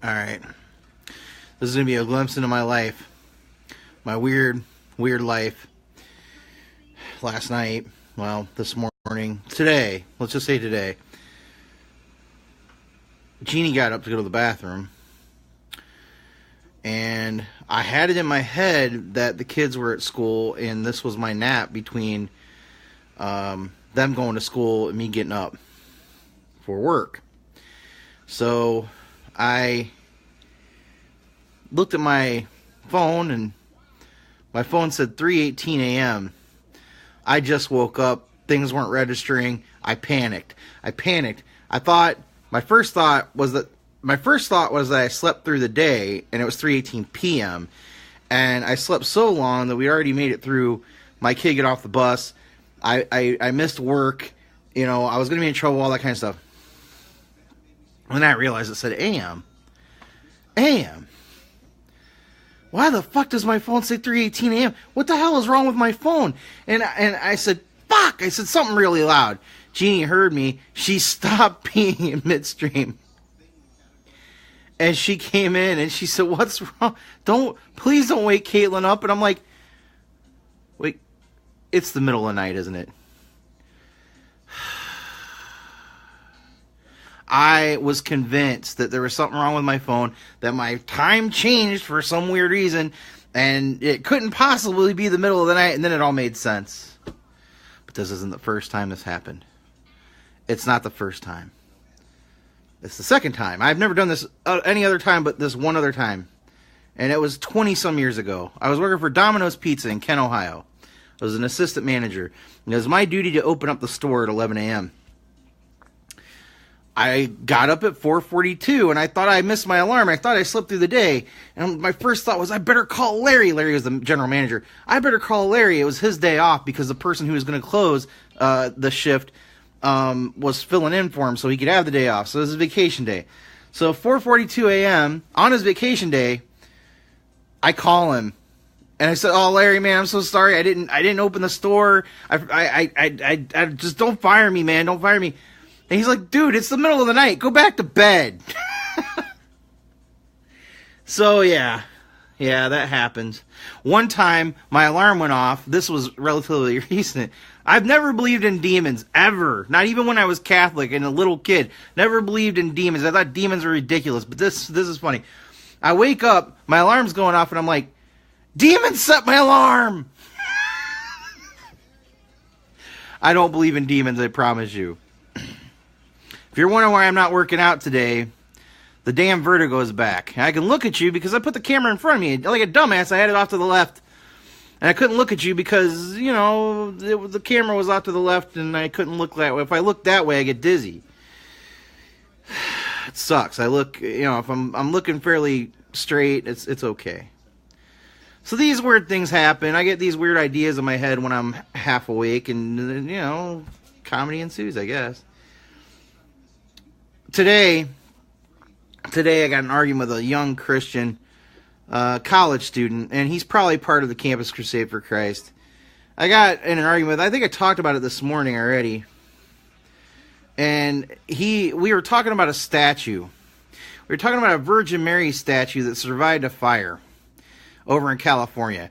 Alright. This is going to be a glimpse into my life. My weird life. Last night. Well, this morning. Today. Let's just say today. Jeannie got up to go to the bathroom. And I had it in my head that the kids were at school and this was my nap between them going to school and me getting up for work. So I looked at my phone and my phone said 3:18 a.m. I just woke up. Things weren't registering. I panicked. My first thought was that I slept through the day and it was 3:18 p.m. And I slept so long that we already made it through. My kid get off the bus. I missed work. You know, I was going to be in trouble, all that kind of stuff. And then I realized it said AM. Why the fuck does my phone say 3:18 a.m.? What the hell is wrong with my phone? And I said, fuck! I said something really loud. Jeannie heard me. She stopped peeing in midstream. And she came in and she said, what's wrong? Please don't wake Caitlin up. And I'm like, wait, it's the middle of the night, isn't it? I was convinced that there was something wrong with my phone, that my time changed for some weird reason, and it couldn't possibly be the middle of the night, and then it all made sense. But this isn't the first time this happened. It's not the first time. It's the second time. I've never done this any other time but this one other time. And it was 20-some years ago. I was working for Domino's Pizza in Kent, Ohio. I was an assistant manager. And it was my duty to open up the store at 11 a.m. I got up at 4:42 and I thought I missed my alarm. I thought I slept through the day. And my first thought was, I better call Larry. Larry was the general manager. I better call Larry. It was his day off because the person who was going to close the shift was filling in for him so he could have the day off. So it was his vacation day. So 4:42 a.m. on his vacation day, I call him. And I said, "Oh, Larry, man, I'm so sorry. I didn't open the store. I just don't fire me, man. Don't fire me." And he's like, "Dude, it's the middle of the night. Go back to bed." So yeah, that happens. One time, my alarm went off. This was relatively recent. I've never believed in demons, ever. Not even when I was Catholic and a little kid. Never believed in demons. I thought demons were ridiculous. But this is funny. I wake up, my alarm's going off, and I'm like, demons set my alarm! I don't believe in demons, I promise you. If you're wondering why I'm not working out today, the damn vertigo is back. I can look at you because I put the camera in front of me. Like a dumbass, I had it off to the left. And I couldn't look at you because, you know, the camera was off to the left and I couldn't look that way. If I look that way, I get dizzy. It sucks. I look, you know, if I'm looking fairly straight, it's okay. So these weird things happen. I get these weird ideas in my head when I'm half awake and, you know, comedy ensues, I guess. Today I got an argument with a young Christian college student, and he's probably part of the Campus Crusade for Christ. I got in an argument, I think I talked about it this morning already, and we were talking about a statue. We were talking about a Virgin Mary statue that survived a fire over in California.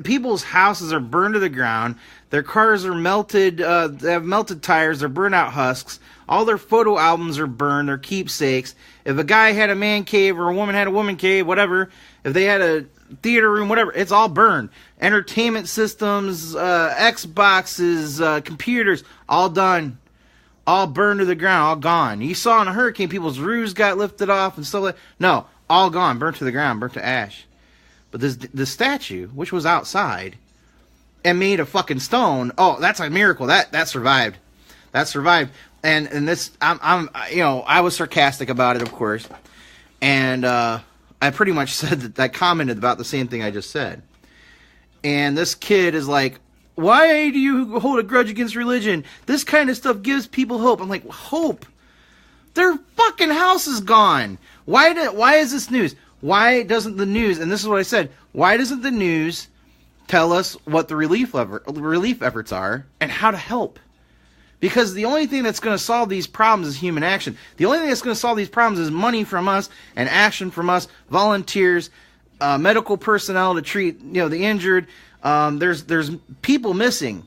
People's houses are burned to the ground. Their cars are melted. They have melted tires. They're burnt out husks. All their photo albums are burned. They're keepsakes. If a guy had a man cave or a woman had a woman cave, whatever, if they had a theater room, whatever, it's all burned. Entertainment systems, Xboxes, computers, all done. All burned to the ground, all gone. You saw in a hurricane, people's roofs got lifted off and stuff like that. No, all gone, burnt to the ground, burnt to ash. But this statue, which was outside and made of fucking stone, oh, that's a miracle. That survived. That survived. And this, I'm you know, I was sarcastic about it, of course. And I pretty much said that I commented about the same thing I just said. And this kid is like, "Why do you hold a grudge against religion? This kind of stuff gives people hope." I'm like, hope? Their fucking house is gone. Why is this news? Why doesn't the news, and this is what I said, why doesn't the news tell us what the relief efforts are and how to help? Because the only thing that's going to solve these problems is human action. The only thing that's going to solve these problems is money from us and action from us, volunteers, medical personnel to treat, the injured. There's people missing.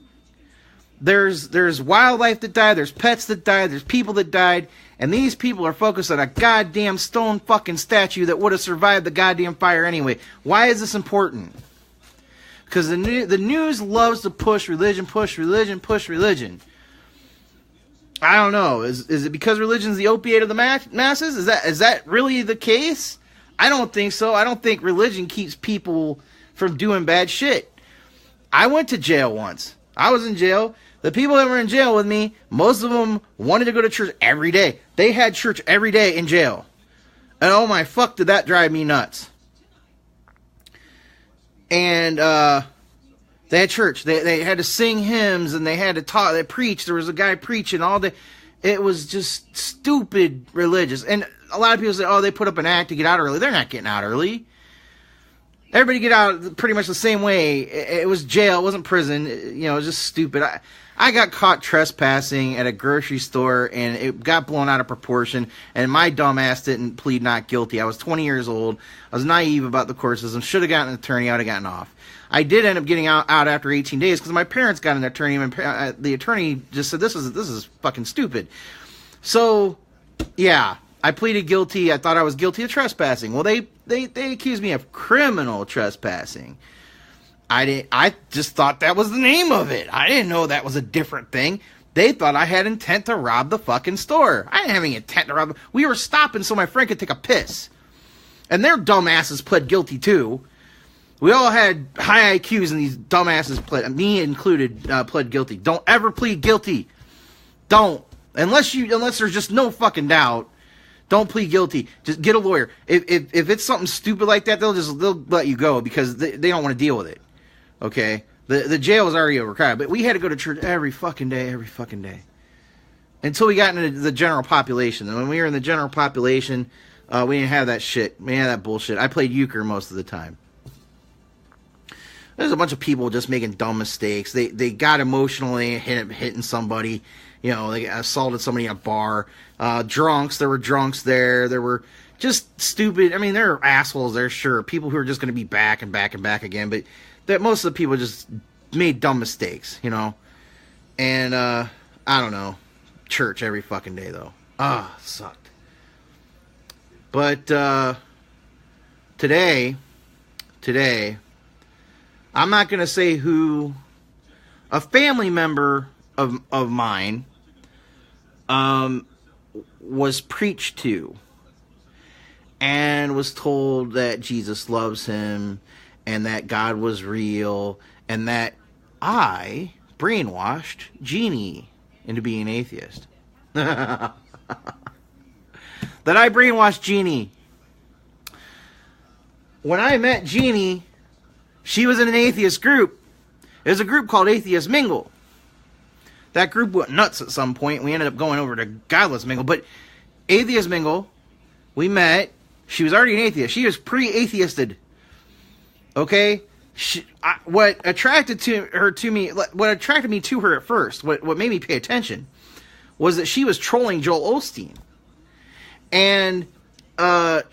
There's wildlife that died. There's pets that died. There's people that died. And these people are focused on a goddamn stone fucking statue that would have survived the goddamn fire anyway. Why is this important? Because the news loves to push religion. I don't know. Is it because religion's the opiate of the masses? Is that really the case? I don't think so. I don't think religion keeps people from doing bad shit. I went to jail once. I was in jail. The people that were in jail with me, most of them wanted to go to church every day. They had church every day in jail. And oh my fuck, did that drive me nuts. And they had church. They had to sing hymns and they had to talk. They preached. There was a guy preaching all day. It was just stupid religious. And a lot of people say, oh, they put up an act to get out early. They're not getting out early. Everybody get out pretty much the same way. It was jail. It wasn't prison. It was just stupid. I got caught trespassing at a grocery store, and it got blown out of proportion, and my dumb ass didn't plead not guilty. I was 20 years old. I was naive about the court system. Should have gotten an attorney. I would have gotten off. I did end up getting out after 18 days because my parents got an attorney, and the attorney just said, this is fucking stupid. So, yeah, I pleaded guilty. I thought I was guilty of trespassing. Well, they accused me of criminal trespassing. I just thought that was the name of it. I didn't know that was a different thing. They thought I had intent to rob the fucking store. I didn't have any intent to rob. We were stopping so my friend could take a piss. And their dumbasses pled guilty too. We all had high IQs and these dumbasses me included, pled guilty. Don't ever plead guilty. Don't. Unless there's just no fucking doubt. Don't plead guilty. Just get a lawyer. If it's something stupid like that, they'll let you go because they don't want to deal with it. Okay? The jail was already overcrowded, but we had to go to church every fucking day. Until we got into the general population. And when we were in the general population, we didn't have that shit. We didn't have that bullshit. I played euchre most of the time. There's a bunch of people just making dumb mistakes. They got emotionally hitting somebody. They assaulted somebody in a bar. Drunks. There were drunks there. There were just stupid. I mean, there are assholes there, sure. People who are just going to be back and back and back again. But that most of the people just made dumb mistakes, And, I don't know. Church every fucking day, though. Sucked. But, today, I'm not going to say who a family member of mine was preached to and was told that Jesus loves him and that God was real and that I brainwashed Jeannie into being an atheist. That I brainwashed Jeannie. When I met Jeannie, she was in an atheist group. There's a group called Atheist Mingle. That group went nuts at some point. We ended up going over to Godless Mingle. But Atheist Mingle, we met. She was already an atheist. She was pre-atheisted. Okay? What attracted me to her at first, what made me pay attention, was that she was trolling Joel Osteen. And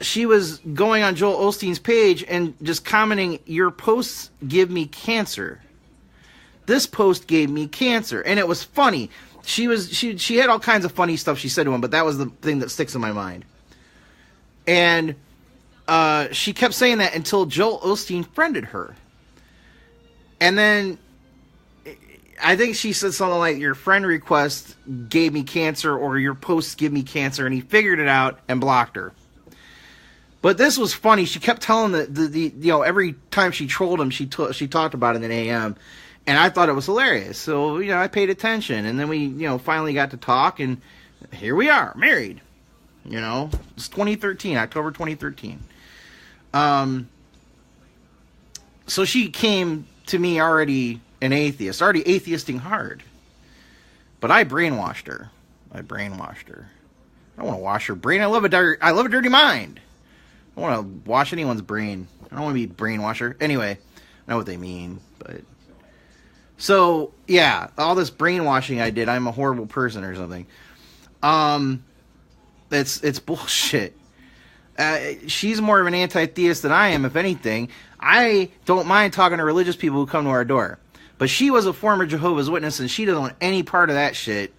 she was going on Joel Osteen's page and just commenting, your posts give me cancer. This post gave me cancer. And it was funny. She had all kinds of funny stuff she said to him, but that was the thing that sticks in my mind. And she kept saying that until Joel Osteen friended her. And then I think she said something like, your friend request gave me cancer, or your posts give me cancer, and he figured it out and blocked her. But this was funny. She kept telling the every time she trolled him, she talked about it in AM, and I thought it was hilarious. So I paid attention, and then we finally got to talk, and here we are, married. It's 2013, October 2013. So she came to me already an atheist, already atheisting hard. But I brainwashed her. I don't want to wash her brain. I love a dirty mind. I don't want to wash anyone's brain. I don't want to be brainwasher. Anyway, I know what they mean, but So, yeah, all this brainwashing I did, I'm a horrible person or something. It's bullshit. She's more of an anti-theist than I am, if anything. I don't mind talking to religious people who come to our door. But she was a former Jehovah's Witness, and she doesn't want any part of that shit.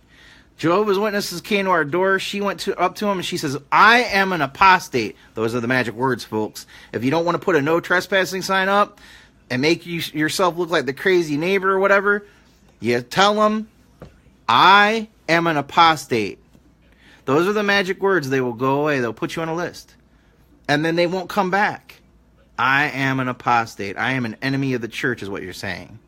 Jehovah's Witnesses came to our door. She went up to him, and she says, I am an apostate. Those are the magic words, folks. If you don't want to put a no trespassing sign up and make yourself look like the crazy neighbor or whatever, you tell them, I am an apostate. Those are the magic words. They will go away. They'll put you on a list. And then they won't come back. I am an apostate. I am an enemy of the church is what you're saying.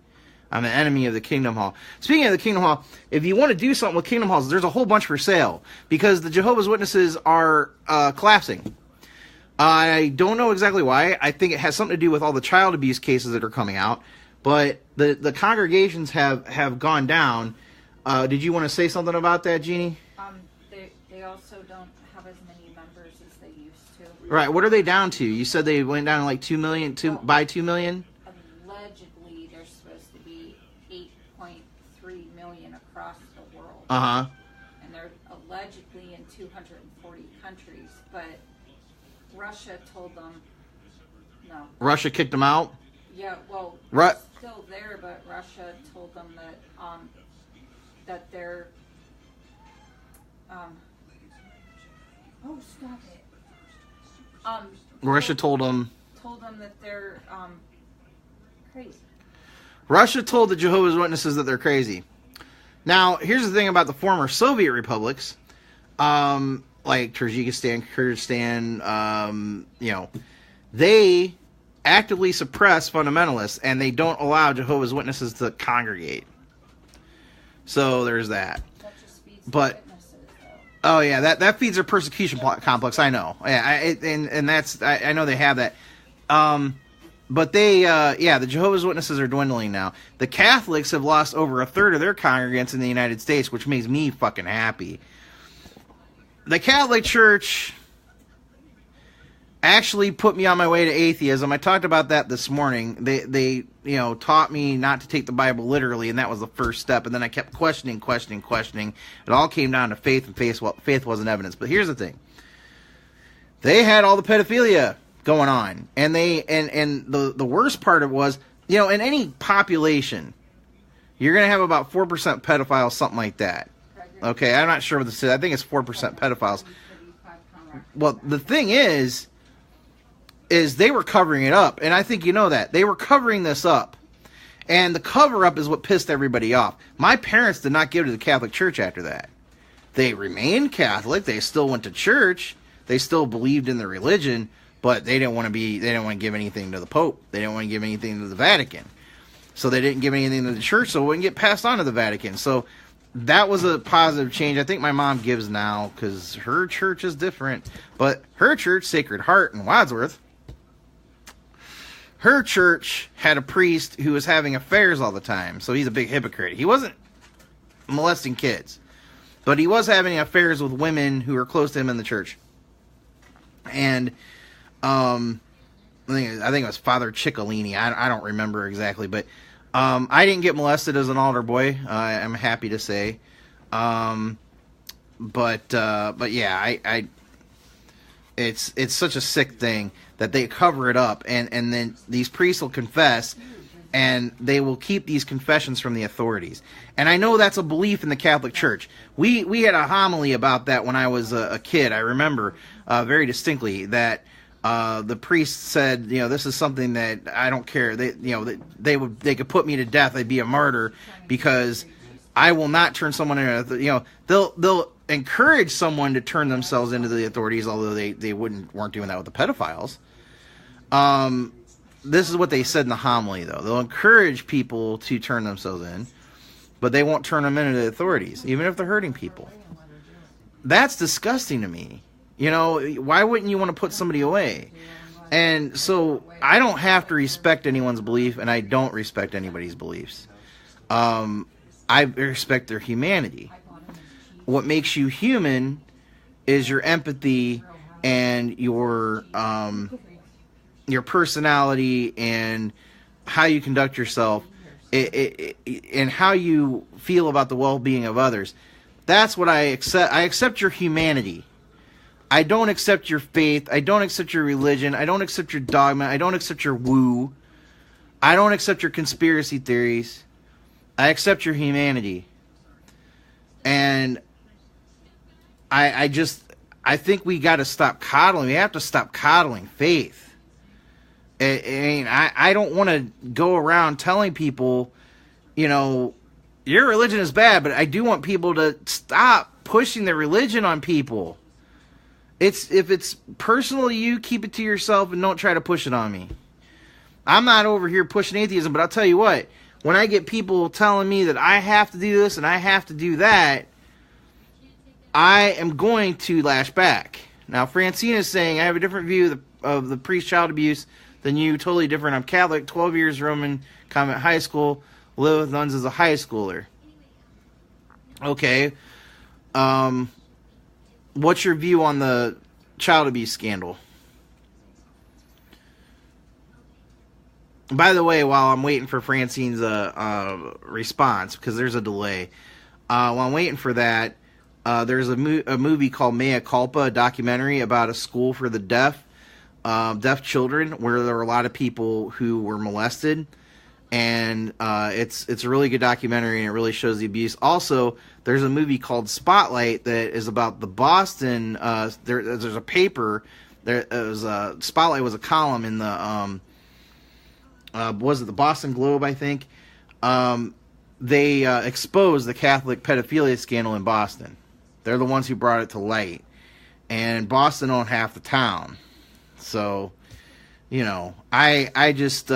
I'm an enemy of the Kingdom Hall. Speaking of the Kingdom Hall, if you want to do something with Kingdom Halls, there's a whole bunch for sale. Because the Jehovah's Witnesses are collapsing. I don't know exactly why. I think it has something to do with all the child abuse cases that are coming out. But the congregations have gone down. Did you want to say something about that, Jeannie? They also don't have as many members as they used to. Right. What are they down to? You said they went down to like 2 million, by 2 million? Allegedly, they're supposed to be 8.3 million across the world. Uh-huh. And they're allegedly in 240 countries, but Russia told them no. Russia kicked them out? Yeah, well, Ru- they're still there, but Russia told them that they're oh, stop it. Russia told them that they're crazy. Russia told the Jehovah's Witnesses that they're crazy. Now, here's the thing about the former Soviet republics, like Tajikistan, Kyrgyzstan, they actively suppress fundamentalists, and they don't allow Jehovah's Witnesses to congregate. So there's that. That just feeds But witnesses, though. oh yeah, that feeds their persecution complex. I know. Yeah, and that's I know they have that. But they the Jehovah's Witnesses are dwindling now. The Catholics have lost over a third of their congregants in the United States, which makes me fucking happy. The Catholic Church actually put me on my way to atheism. I talked about that this morning. They taught me not to take the Bible literally, and that was the first step. And then I kept questioning. It all came down to faith, and faith wasn't evidence. But here's the thing: they had all the pedophilia going on, and the worst part of it was, in any population, you're gonna have about 4% pedophiles, something like that. Okay, I'm not sure what this is. I think it's 4% pedophiles. Well, the thing is they were covering it up, and I think you know that. They were covering this up, and the cover-up is what pissed everybody off. My parents did not give to the Catholic Church after that. They remained Catholic. They still went to church. They still believed in the religion, but they didn't want to give anything to the Pope. They didn't want to give anything to the Vatican. So they didn't give anything to the church, so it wouldn't get passed on to the Vatican. So that was a positive change. I think my mom gives now because her church is different. But her church, Sacred Heart in Wadsworth, her church had a priest who was having affairs all the time. So he's a big hypocrite. He wasn't molesting kids, but he was having affairs with women who were close to him in the church. And I think it was Father Ciccolini. I don't remember exactly, but I didn't get molested as an altar boy. I'm happy to say. But yeah, it's such a sick thing that they cover it up, and then these priests will confess, and they will keep these confessions from the authorities. And I know that's a belief in the Catholic Church. We had a homily about that when I was a kid. I remember very distinctly that the priest said, this is something that I don't care. They could put me to death. I'd be a martyr because I will not turn someone into. They'll encourage someone to turn themselves into the authorities, although they weren't doing that with the pedophiles. This is what they said in the homily, though. They'll encourage people to turn themselves in, but they won't turn them into the authorities, even if they're hurting people. That's disgusting to me. Why wouldn't you want to put somebody away? And so I don't have to respect anyone's belief, and I don't respect anybody's beliefs. I respect their humanity. What makes you human is your empathy and your personality and how you conduct yourself. and how you feel about the well-being of others. That's what I accept. I accept your humanity. I don't accept your faith. I don't accept your religion. I don't accept your dogma. I don't accept your woo. I don't accept your conspiracy theories. I accept your humanity. And I think we got to stop coddling. We have to stop coddling faith. I don't want to go around telling people, your religion is bad, but I do want people to stop pushing their religion on people. If it's personal to you, keep it to yourself and don't try to push it on me. I'm not over here pushing atheism, but I'll tell you what, when I get people telling me that I have to do this and I have to do that, I am going to lash back. Now, Francine is saying, I have a different view of the priest-child abuse than you, totally different. I'm Catholic, 12 years Roman convent high school, live with nuns as a high schooler. Okay. What's your view on the child abuse scandal? By the way, while I'm waiting for Francine's response, because there's a delay, while I'm waiting for that, there's a movie called Mea Culpa, a documentary about a school for the deaf children, where there were a lot of people who were molested, and it's a really good documentary, and it really shows the abuse. Also, there's a movie called Spotlight that is about the Boston. There's a paper. Spotlight was a column in the was it the Boston Globe, I think. They exposed the Catholic pedophilia scandal in Boston. They're the ones who brought it to light, and Boston owned half the town. So, I just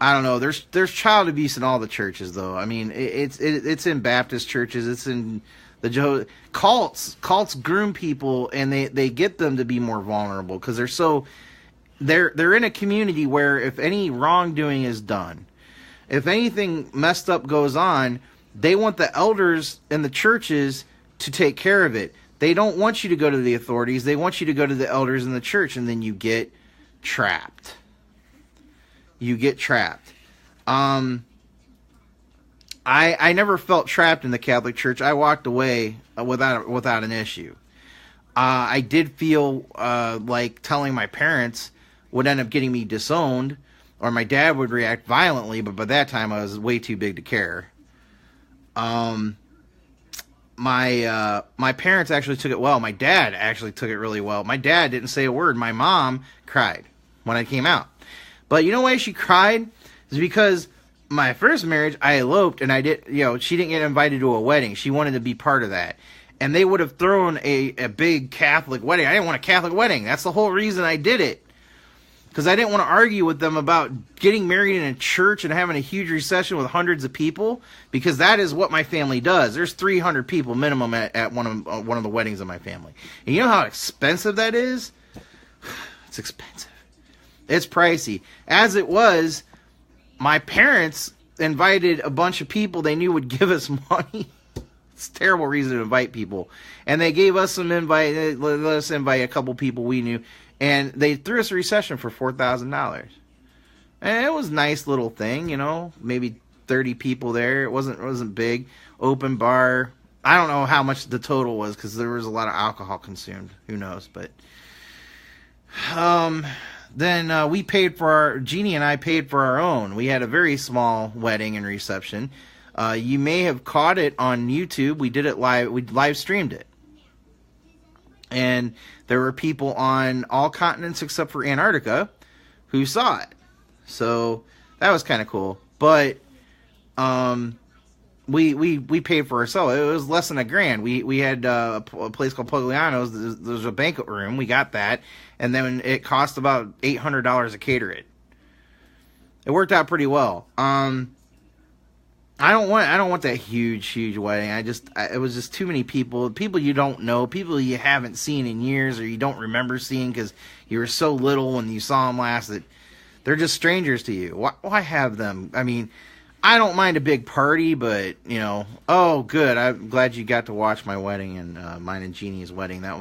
I don't know. There's child abuse in all the churches, though. I mean, it's in Baptist churches. It's in the cults. Cults groom people, and they get them to be more vulnerable because they're in a community where if any wrongdoing is done, if anything messed up goes on, they want the elders in the churches to take care of it. They don't want you to go to the authorities. They want you to go to the elders in the church, and then you get trapped. I never felt trapped in the Catholic Church. I walked away without an issue. I did feel like telling my parents would end up getting me disowned, or my dad would react violently, but by that time I was way too big to care. My parents actually took it well. My dad actually took it really well. My dad didn't say a word. My mom cried when I came out. But you know why she cried? Is because my first marriage, I eloped, and she didn't get invited to a wedding. She wanted to be part of that. And they would have thrown a big Catholic wedding. I didn't want a Catholic wedding. That's the whole reason I did it. Because I didn't want to argue with them about getting married in a church and having a huge recession with hundreds of people, because that is what my family does. There's 300 people minimum at one of the weddings of my family. And you know how expensive that is? It's expensive. It's pricey. As it was, my parents invited a bunch of people they knew would give us money. It's a terrible reason to invite people. And they gave us some invite. They let us invite a couple people we knew. And they threw us a recession for $4,000. And it was a nice little thing, maybe 30 people there. It wasn't big. Open bar. I don't know how much the total was because there was a lot of alcohol consumed. Who knows? But then we paid for Jeannie and I paid for our own. We had a very small wedding and reception. You may have caught it on YouTube. We did it live. We live streamed it. And there were people on all continents except for Antarctica who saw it. So that was kind of cool. But we paid for ourselves. It was less than $1,000. We had a place called Pugliano's. There's a banquet room. We got that. And then it cost about $800 to cater it. It worked out pretty well. I don't want that huge wedding. It was just too many people you don't know, people you haven't seen in years or you don't remember seeing because you were so little when you saw them last that they're just strangers to you. Why have them? I mean, I don't mind a big party, but oh, good. I'm glad you got to watch my wedding and mine and Jeannie's wedding. That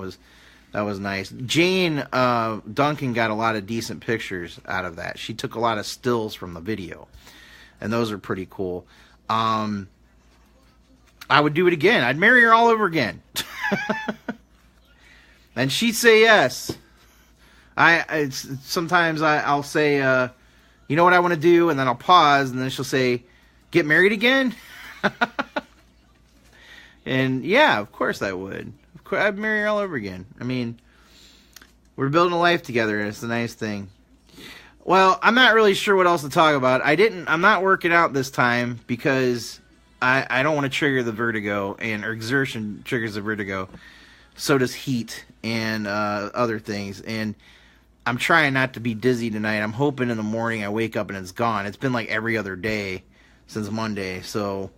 That was nice. Jane Duncan got a lot of decent pictures out of that. She took a lot of stills from the video, and those are pretty cool. I would do it again. I'd marry her all over again. And she'd say yes. Sometimes I'll say, you know what I want to do, and then I'll pause, and then she'll say, get married again? And yeah, of course I would. I'd marry her all over again. I mean, we're building a life together, and it's a nice thing. Well, I'm not really sure what else to talk about. I'm not working out this time because I don't want to trigger the vertigo, or exertion triggers the vertigo. So does heat and other things. And I'm trying not to be dizzy tonight. I'm hoping in the morning I wake up and it's gone. It's been like every other day since Monday. So,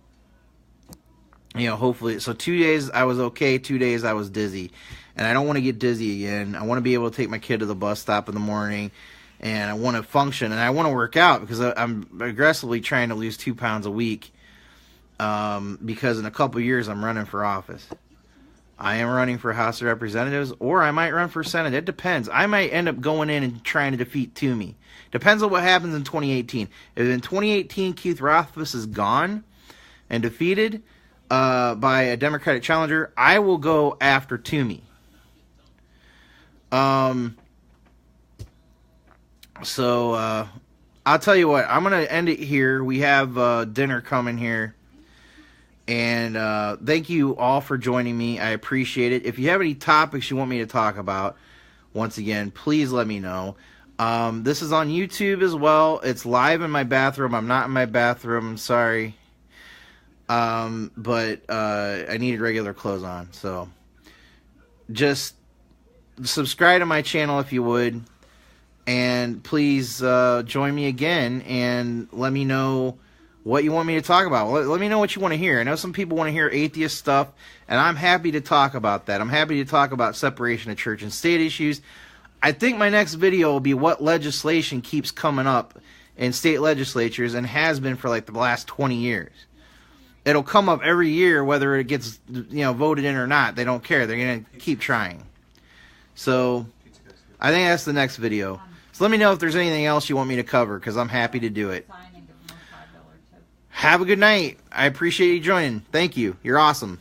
hopefully. So 2 days I was okay. 2 days I was dizzy. And I don't want to get dizzy again. I want to be able to take my kid to the bus stop in the morning. And I want to function. And I want to work out because I'm aggressively trying to lose 2 pounds a week. Because in a couple years I'm running for office. I am running for House of Representatives, or I might run for Senate. It depends. I might end up going in and trying to defeat Toomey. Depends on what happens in 2018. If in 2018 Keith Rothfuss is gone and defeated by a Democratic challenger, I will go after Toomey. So I'll tell you what. I'm going to end it here. We have dinner coming here. And thank you all for joining me. I appreciate it. If you have any topics you want me to talk about, once again, please let me know. This is on YouTube as well. It's live in my bathroom. I'm not in my bathroom. I'm sorry. But I needed regular clothes on. So just subscribe to my channel if you would. And please join me again and let me know what you want me to talk about. Let me know what you want to hear. I know some people want to hear atheist stuff, and I'm happy to talk about that. I'm happy to talk about separation of church and state issues. I think my next video will be what legislation keeps coming up in state legislatures and has been for like the last 20 years. It'll come up every year whether it gets voted in or not. They don't care. They're going to keep trying. So I think that's the next video. So let me know if there's anything else you want me to cover, because I'm happy to do it. Have a good night. I appreciate you joining. Thank you. You're awesome.